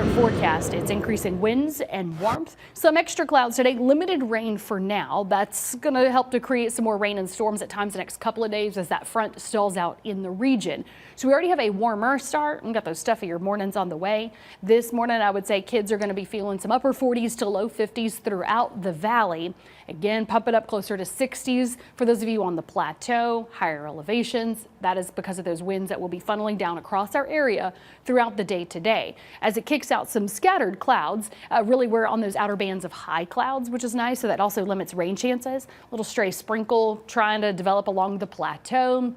alert forecast. It's increasing winds and warmth. Some extra clouds today, limited rain for now. That's going to help to create some more rain and storms at times the next couple of days as that front stalls out in the region. So we already have a warmer start. We've got those stuffier mornings on the way. This morning, I would say kids are going to be feeling some upper 40s to low 50s throughout the valley. Again, pump it up closer to 60s for those of you on the plateau, higher elevations. That is because of those winds that will be funneling down across our area throughout the day today. As it kicks out some scattered clouds, really we're on those outer bands of high clouds, which is nice. So that also limits rain chances. A little stray sprinkle trying to develop along the plateau.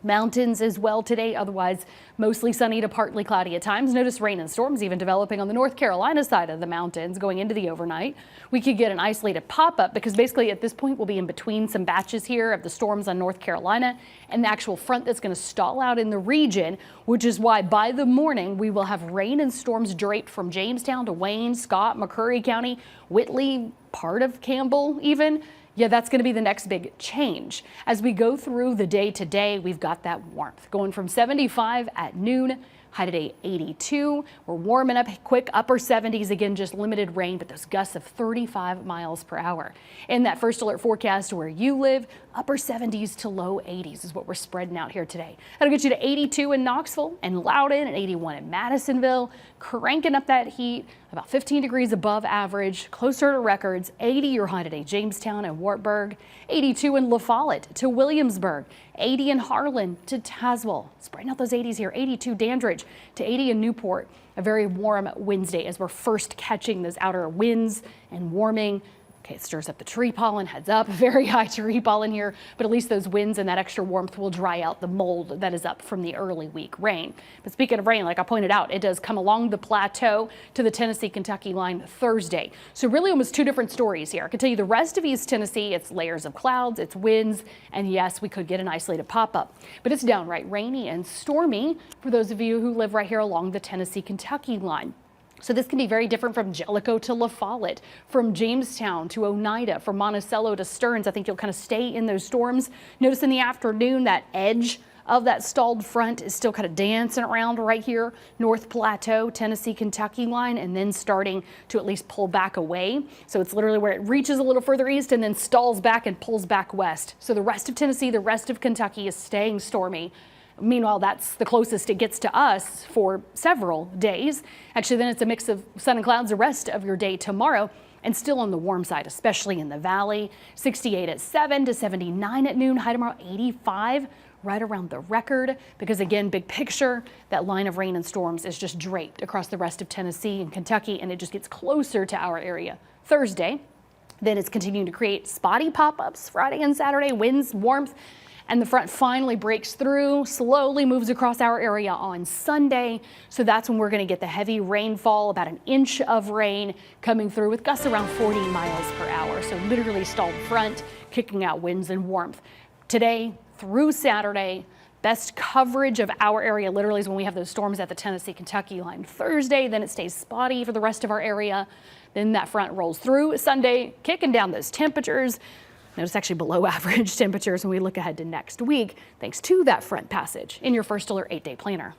Mountains as well today, otherwise mostly sunny to partly cloudy at times. Notice rain and storms even developing on the North Carolina side of the mountains going into the overnight. We could get an isolated pop-up because basically at this point we'll be in between some batches here of the storms on North Carolina and the actual front that's going to stall out in the region, which is why by the morning we will have rain and storms draped from Jamestown to Wayne, Scott, McCurry County, Whitley, part of Campbell even. Yeah, that's going to be the next big change. As we go through the day today, we've got that warmth going from 75 at noon. High today 82. We're warming up quick, upper 70s again, just limited rain, but those gusts of 35 miles per hour. In that first alert forecast where you live, upper 70s to low 80s is what we're spreading out here today. That'll get you to 82 in Knoxville and Loudon and 81 in Madisonville, cranking up that heat about 15 degrees above average, closer to records. 80 your high today, Jamestown and Wartburg, 82 in La Follette to Williamsburg, 80 in Harlan to Tazewell. Spreading out those 80s here, 82 Dandridge to 80 in Newport. A very warm Wednesday as we're first catching those outer winds and warming. Okay, it stirs up the tree pollen, heads up, very high tree pollen here, but at least those winds and that extra warmth will dry out the mold that is up from the early week rain. But speaking of rain, like I pointed out, it does come along the plateau to the Tennessee-Kentucky line Thursday. So really almost two different stories here. I can tell you the rest of East Tennessee, it's layers of clouds, it's winds, and yes, we could get an isolated pop-up. But it's downright rainy and stormy for those of you who live right here along the Tennessee-Kentucky line. So this can be very different from Jellicoe to La Follette, from Jamestown to Oneida, from Monticello to Stearns. I think you'll kind of stay in those storms. Notice in the afternoon that edge of that stalled front is still kind of dancing around right here, North Plateau, Tennessee, Kentucky line, and then starting to at least pull back away. So it's literally where it reaches a little further east and then stalls back and pulls back west. So the rest of Tennessee, the rest of Kentucky is staying stormy. Meanwhile, that's the closest it gets to us for several days. Actually, then it's a mix of sun and clouds the rest of your day tomorrow, and still on the warm side, especially in the valley. 68 at 7 to 79 at noon. High tomorrow 85, right around the record. Because again, big picture, that line of rain and storms is just draped across the rest of Tennessee and Kentucky, and it just gets closer to our area Thursday. Then it's continuing to create spotty pop-ups Friday and Saturday, winds, warmth. And the front finally breaks through, slowly moves across our area on Sunday. So that's when we're going to get the heavy rainfall, about an inch of rain coming through with gusts around 40 miles per hour. So literally stalled front, kicking out winds and warmth. Today through Saturday, best coverage of our area literally is when we have those storms at the Tennessee-Kentucky line. Thursday, then it stays spotty for the rest of our area. Then that front rolls through Sunday, kicking down those temperatures. Notice actually below average temperatures when we look ahead to next week, thanks to that front passage in your first alert 8-day planner.